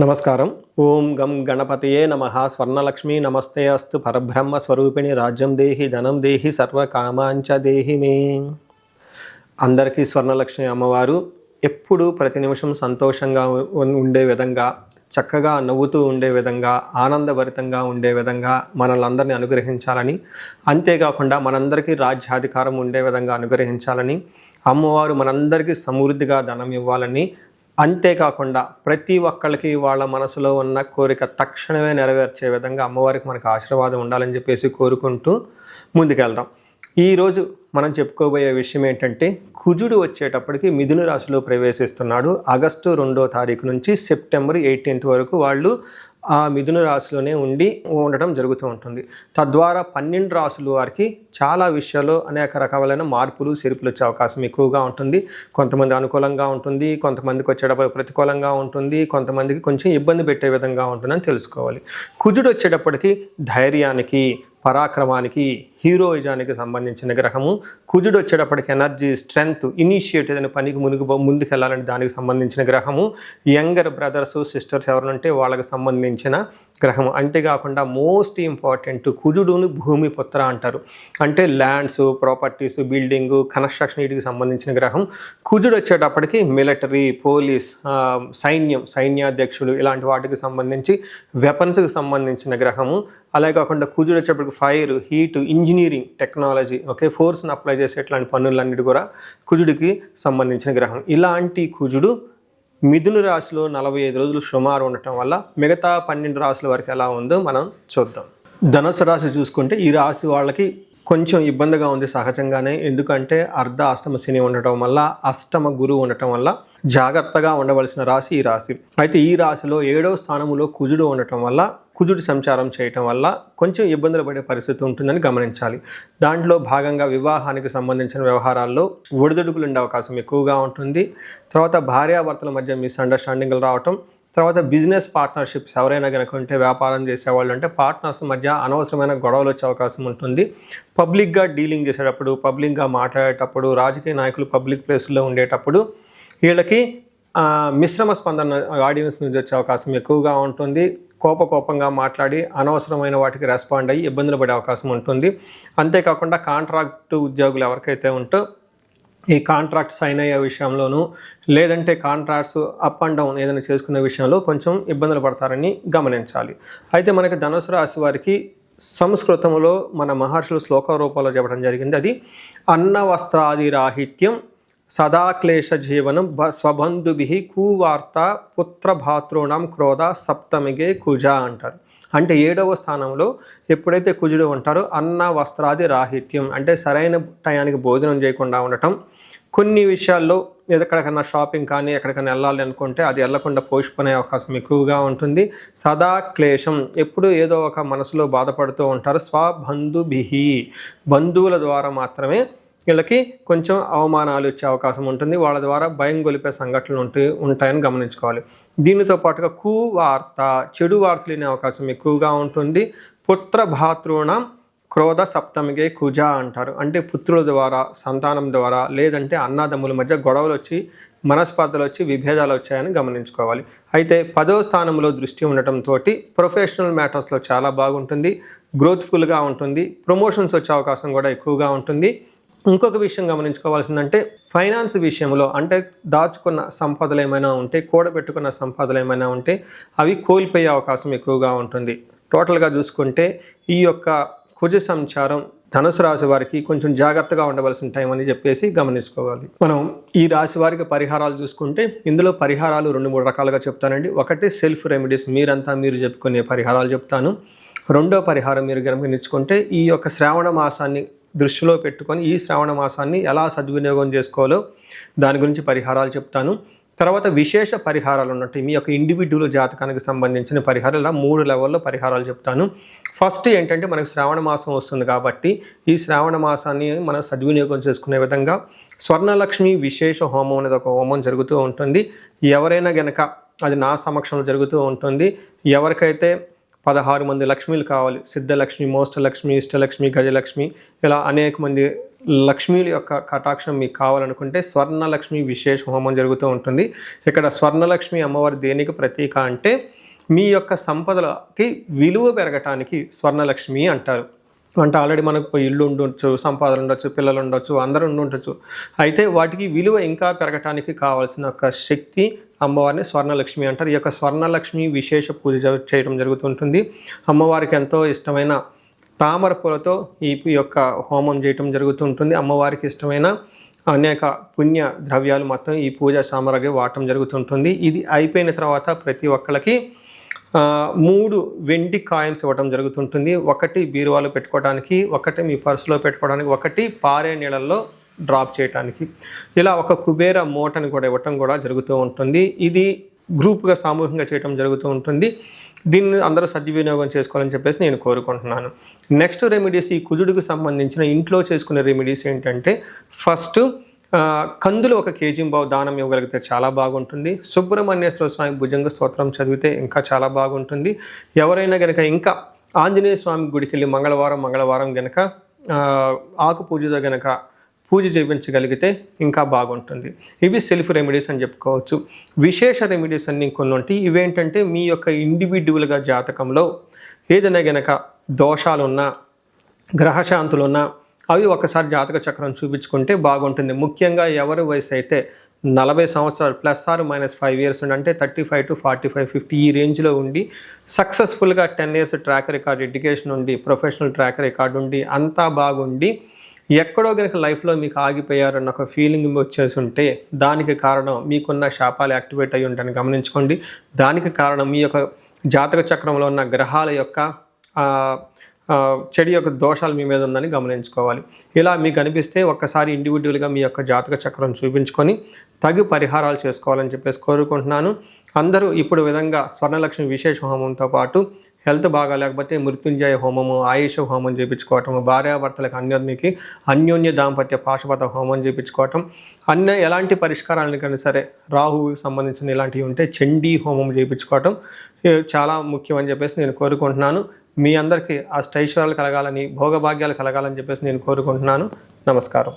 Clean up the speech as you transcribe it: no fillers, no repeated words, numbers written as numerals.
నమస్కారం. ఓం గం గణపతయే నమః. స్వర్ణలక్ష్మీ నమస్తే అస్తు. పరబ్రహ్మ స్వరూపిణి రాజ్యం దేహి ధనం దేహి సర్వకామాంచ దేహి మే. అందరికీ స్వర్ణలక్ష్మి అమ్మవారు ఎప్పుడు ప్రతి నిమిషం సంతోషంగా ఉండే విధంగా, చక్కగా నవ్వుతూ ఉండే విధంగా, ఆనందభరితంగా ఉండే విధంగా మనల్ని అనుగ్రహించాలని, అంతేకాకుండా మనందరికీ రాజ్యాధికారం ఉండే విధంగా అనుగ్రహించాలని, అమ్మవారు మనందరికీ సమృద్ధిగా ధనం ఇవ్వాలని, అంతేకాకుండా ప్రతి ఒక్కళ్ళకి వాళ్ళ మనసులో ఉన్న కోరిక తక్షణమే నెరవేర్చే విధంగా అమ్మవారికి మనకు ఆశీర్వాదం ఉండాలని చెప్పేసి కోరుకుంటూ ముందుకెళ్దాం. ఈరోజు మనం చెప్పుకోబోయే విషయం ఏంటంటే, కుజుడు వచ్చేటప్పటికి మిథున రాశిలో ప్రవేశిస్తున్నాడు. ఆగస్టు 2వ తారీఖు నుంచి సెప్టెంబర్ 18th వరకు వాళ్ళు ఆ మిథున రాశిలోనే ఉండటం జరుగుతూ ఉంటుంది. తద్వారా 12 రాశుల వారికి చాలా విషయాల్లో అనేక రకాలైన మార్పులు చేర్పులు వచ్చే అవకాశం ఎక్కువగా ఉంటుంది. కొంతమంది అనుకూలంగా ఉంటుంది, కొంతమందికి వచ్చేటప్పుడు ప్రతికూలంగా ఉంటుంది, కొంతమందికి కొంచెం ఇబ్బంది పెట్టే విధంగా ఉంటుందని తెలుసుకోవాలి. కుజుడు వచ్చేటప్పటికి ధైర్యానికి, పరాక్రమానికి, హీరోయిజానికి సంబంధించిన గ్రహము. కుజుడు వచ్చేటప్పటికి ఎనర్జీ, స్ట్రెంగ్త్, ఇనిషియేటివ్ అనే పనికి ముందుకెళ్ళాలని దానికి సంబంధించిన గ్రహము. యంగర్ బ్రదర్స్ సిస్టర్స్ ఎవరంటే వాళ్ళకి సంబంధించిన గ్రహము. అంతేకాకుండా మోస్ట్ ఇంపార్టెంట్, కుజుడును భూమి పుత్ర అంటారు. అంటే ల్యాండ్స్, ప్రాపర్టీస్, బిల్డింగు, కన్స్ట్రక్షన్ వీటికి సంబంధించిన గ్రహం. కుజుడు వచ్చేటప్పటికి మిలిటరీ, పోలీస్, సైన్యాధ్యక్షుడు ఇలాంటి వాటికి సంబంధించి వెపన్స్కి సంబంధించిన గ్రహము. అలాగే కాకుండా కుజుడు వచ్చేటప్పటికి ఫైర్, హీట్, ఇంజనీరింగ్, టెక్నాలజీ, ఫోర్స్ని అప్లై చేసే ఇట్లాంటి పనులన్నిటి కూడా కుజుడికి సంబంధించిన గ్రహం. ఇలాంటి కుజుడు మిథున రాశిలో 45 రోజులు సుమారు ఉండటం వల్ల మిగతా 12 రాశుల వరకు ఎలా ఉందో మనం చూద్దాం. ధనుసు రాశి చూసుకుంటే ఈ రాశి వాళ్ళకి కొంచెం ఇబ్బందిగా ఉంది సహజంగానే. ఎందుకంటే అష్టమ శని ఉండటం వల్ల, అష్టమ గురువు ఉండటం వల్ల జాగ్రత్తగా ఉండవలసిన రాశి ఈ రాశి. అయితే ఈ రాశిలో 7వ స్థానంలో కుజుడు ఉండటం వల్ల, కుజుడు సంచారం చేయటం వల్ల కొంచెం ఇబ్బందులు పడే పరిస్థితి ఉంటుందని గమనించాలి. దాంట్లో భాగంగా వివాహానికి సంబంధించిన వ్యవహారాల్లో ఒడిదుడుకులు ఉండే అవకాశం ఎక్కువగా ఉంటుంది. తర్వాత భార్యాభర్తల మధ్య మిస్అండర్స్టాండింగ్లు రావటం, తర్వాత బిజినెస్ పార్ట్నర్షిప్స్ ఎవరైనా కనుక ఉంటే, వ్యాపారం చేసేవాళ్ళు అంటే పార్ట్నర్స్ మధ్య అనవసరమైన గొడవలు వచ్చే అవకాశం ఉంటుంది. పబ్లిక్గా డీలింగ్ చేసేటప్పుడు, పబ్లిక్గా మాట్లాడేటప్పుడు, రాజకీయ నాయకులు పబ్లిక్ ప్లేస్లో ఉండేటప్పుడు వీళ్ళకి మిశ్రమ స్పందన ఆడియన్స్ నుంచి వచ్చే అవకాశం ఎక్కువగా ఉంటుంది. కోపంగా మాట్లాడి అనవసరమైన వాటికి రెస్పాండ్ అయ్యి ఇబ్బందులు పడే అవకాశం ఉంటుంది. అంతేకాకుండా కాంట్రాక్ట్ ఉద్యోగులు ఎవరికైతే ఉంటో ఈ కాంట్రాక్ట్ సైన్ అయ్యే విషయంలోనూ, లేదంటే కాంట్రాక్ట్స్ అప్ అండ్ డౌన్ ఏదైనా చేసుకునే విషయంలో కొంచెం ఇబ్బందులు పడతారని గమనించాలి. అయితే మనకి ధనుసు రాశి వారికి సంస్కృతంలో మన మహర్షులు శ్లోక రూపంలో చెప్పడం జరిగింది. అది అన్న వస్త్రాది రాహిత్యం సదాక్లేశ జీవనం స్వబంధుభి కువార్త పుత్రభాతృణం క్రోధ సప్తమిగే కుజ అంటారు. అంటే 7వ స్థానంలో ఎప్పుడైతే కుజుడు ఉంటారో అన్న వస్త్రాది రాహిత్యం అంటే సరైన టయానికి భోజనం చేయకుండా ఉండటం, కొన్ని విషయాల్లో ఎక్కడికన్నా షాపింగ్ కానీ ఎక్కడికైనా వెళ్ళాలి అనుకుంటే అది వెళ్ళకుండా పోస్ట్పోన్ అయ్యే అవకాశం ఎక్కువగా ఉంటుంది. సదా క్లేశం, ఎప్పుడు ఏదో ఒక మనసులో బాధపడుతూ ఉంటారు. స్వబంధుభి, బంధువుల ద్వారా మాత్రమే వీళ్ళకి కొంచెం అవమానాలు ఇచ్చే అవకాశం ఉంటుంది. వాళ్ళ ద్వారా భయం గొలిపే సంఘటనలు ఉంటాయని గమనించుకోవాలి. దీనితో పాటుగా కువార్త, చెడు వార్తలు వినే అవకాశం ఎక్కువగా ఉంటుంది. పుత్రభాతృణం క్రోధ సప్తమిగే కుజ అంటారు. అంటే పుత్రుల ద్వారా, సంతానం ద్వారా, లేదంటే అన్నదమ్ముల మధ్య గొడవలు వచ్చి, మనస్పర్ధలు వచ్చి, విభేదాలు వచ్చాయని గమనించుకోవాలి. అయితే 10వ స్థానంలో దృష్టి ఉండటంతో ప్రొఫెషనల్ మ్యాటర్స్లో చాలా బాగుంటుంది, గ్రోత్ఫుల్గా ఉంటుంది, ప్రమోషన్స్ వచ్చే అవకాశం కూడా ఎక్కువగా ఉంటుంది. ఇంకొక విషయం గమనించుకోవాల్సిందంటే ఫైనాన్స్ విషయంలో, అంటే దాచుకున్న సంపదలు ఏమైనా ఉంటే, కూడబెట్టుకున్న సంపదలు ఏమైనా ఉంటే అవి కోల్పోయే అవకాశం ఎక్కువగా ఉంటుంది. టోటల్గా చూసుకుంటే ఈ యొక్క కుజ సంచారం ధనుసు రాశి వారికి కొంచెం జాగ్రత్తగా ఉండవలసిన టైం అని చెప్పేసి గమనించుకోవాలి. మనం ఈ రాశి వారికి పరిహారాలు చూసుకుంటే ఇందులో పరిహారాలు 2-3 రకాలుగా చెప్తానండి. ఒకటి సెల్ఫ్ రెమెడీస్, మీరు చెప్పుకునే పరిహారాలు చెప్తాను. రెండో పరిహారం మీరు గమనించుకుంటే ఈ యొక్క శ్రావణ మాసాన్ని దృష్టిలో పెట్టుకొని ఈ శ్రావణ మాసాన్ని ఎలా సద్వినియోగం చేసుకోవాలో దాని గురించి పరిహారాలు చెప్తాను. తర్వాత విశేష పరిహారాలు ఉన్నట్టు మీ యొక్క ఇండివిడ్యువల్ జాతకానికి సంబంధించిన పరిహారాలు, ఇలా 3 లెవెల్లో పరిహారాలు చెప్తాను. ఫస్ట్ ఏంటంటే మనకు శ్రావణ మాసం వస్తుంది కాబట్టి ఈ శ్రావణ మాసాన్ని మనం సద్వినియోగం చేసుకునే విధంగా స్వర్ణలక్ష్మి విశేష హోమం అనేది ఒక హోమం జరుగుతూ ఉంటుంది. ఎవరైనా గనక అది నా సమక్షంలో జరుగుతూ ఉంటుంది. ఎవరికైతే 16 మంది లక్ష్మీలు కావాలి, సిద్ధలక్ష్మి, మోష్టలక్ష్మి, ఇష్టలక్ష్మి, గజలక్ష్మి, ఇలా అనేక మంది లక్ష్మీల యొక్క కటాక్షం మీకు కావాలనుకుంటే స్వర్ణలక్ష్మి విశేష హోమం జరుగుతూ ఉంటుంది. ఇక్కడ స్వర్ణలక్ష్మి అమ్మవారి దేనికి ప్రతీక అంటే మీ యొక్క సంపదలకి విలువ పెరగటానికి స్వర్ణలక్ష్మి అంటారు. అంటే ఆల్రెడీ మనకు ఇల్లు ఉండొచ్చు, సంపాదన ఉండొచ్చు, పిల్లలు ఉండొచ్చు, అందరూ ఉండొచ్చు. అయితే వాటికి విలువ ఇంకా పెరగటానికి కావాల్సిన ఒక శక్తి అమ్మవారిని స్వర్ణలక్ష్మి అంటారు. ఈ యొక్క స్వర్ణలక్ష్మి విశేష పూజ చేయడం జరుగుతుంటుంది. అమ్మవారికి ఎంతో ఇష్టమైన తామర పూలతో ఈ యొక్క హోమం చేయటం జరుగుతుంటుంది. అమ్మవారికి ఇష్టమైన అనేక పుణ్య ద్రవ్యాలు మొత్తం ఈ పూజా సామగ్రి వాడటం జరుగుతుంటుంది. ఇది అయిపోయిన తర్వాత ప్రతి ఒక్కరికి 3 వెండి కాయిన్స్ ఇవ్వడం జరుగుతుంటుంది. ఒకటి బీరువాలో పెట్టుకోవడానికి, ఒకటి మీ పర్సులో పెట్టుకోవడానికి, ఒకటి పారే నీళ్ళల్లో డ్రాప్ చేయడానికి. ఇలా ఒక కుబేర మూటని కూడా ఇవ్వటం కూడా జరుగుతూ ఉంటుంది. ఇది గ్రూప్గా సామూహికంగా చేయడం జరుగుతూ ఉంటుంది. దీన్ని అందరూ సద్వినియోగం చేసుకోవాలని చెప్పేసి నేను కోరుకుంటున్నాను. నెక్స్ట్ రెమెడీస్, ఈ కుజుడికి సంబంధించిన ఇంట్లో చేసుకునే రెమెడీస్ ఏంటంటే, ఫస్ట్ కందులు 1 kg దానం ఇవ్వగలిగితే చాలా బాగుంటుంది. సుబ్రహ్మణ్యేశ్వర స్వామి భుజంగ స్తోత్రం చదివితే ఇంకా చాలా బాగుంటుంది. ఎవరైనా కనుక ఇంకా ఆంజనేయ స్వామి గుడికి వెళ్ళి మంగళవారం కనుక ఆకు పూజతో కనుక పూజ చేయించగలిగితే ఇంకా బాగుంటుంది. ఇవి సెల్ఫ్ రెమెడీస్ అని చెప్పుకోవచ్చు. విశేష రెమెడీస్ అన్ని కొన్ని ఉంటాయి. ఇవేంటంటే మీ యొక్క ఇండివిడ్యువల్గా జాతకంలో ఏదైనా గనక దోషాలున్నా, గ్రహశాంతులున్నా అవి ఒకసారి జాతక చక్రం చూపించుకుంటే బాగుంటుంది. ముఖ్యంగా ఎవరి వయసు అయితే 40 సంవత్సరాలు +/- 5 years అంటే 35 to 45, 50 ఈ రేంజ్లో ఉండి సక్సెస్ఫుల్గా 10 years ట్రాక్ రికార్డ్, ఎడ్యుకేషన్ ఉండి, ప్రొఫెషనల్ ట్రాక్ రికార్డ్ ఉండి, అంతా బాగుండి ఎక్కడో కనుక లైఫ్లో మీకు ఆగిపోయారన్న ఒక ఫీలింగ్ వచ్చేసి ఉంటే దానికి కారణం మీకున్న శాపాలు యాక్టివేట్ అయ్యి ఉంటాయని గమనించుకోండి. దానికి కారణం మీ యొక్క జాతక చక్రంలో ఉన్న గ్రహాల యొక్క చెడు యొక్క దోషాలు మీ మీద ఉందని గమనించుకోవాలి. ఇలా మీకు అనిపిస్తే ఒక్కసారి ఇండివిజువల్గా మీ యొక్క జాతక చక్రం చూపించుకొని తగు పరిహారాలు చేసుకోవాలని చెప్పేసి కోరుకుంటున్నాను. అందరూ ఇప్పుడు విధంగా స్వర్ణలక్ష్మి విశేష హోమంతో పాటు హెల్త్ బాగా లేకపోతే మృత్యుంజయ హోమము, ఆయుష హోమం చేయించుకోవటం, భార్యాభర్తలకు అన్యోన్య దాంపత్య పాశుపత హోమం చేయించుకోవటం, ఎలాంటి పరిష్కారాలను కానీ సరే రాహువుకి సంబంధించిన ఇలాంటివి ఉంటే చండీ హోమం చేయించుకోవటం చాలా ముఖ్యం అని చెప్పేసి నేను కోరుకుంటున్నాను. మీ అందరికీ అష్టైశ్వర్యాలు కలగాలని, భోగభాగ్యాలు కలగాలని చెప్పేసి నేను కోరుకుంటున్నాను. నమస్కారం.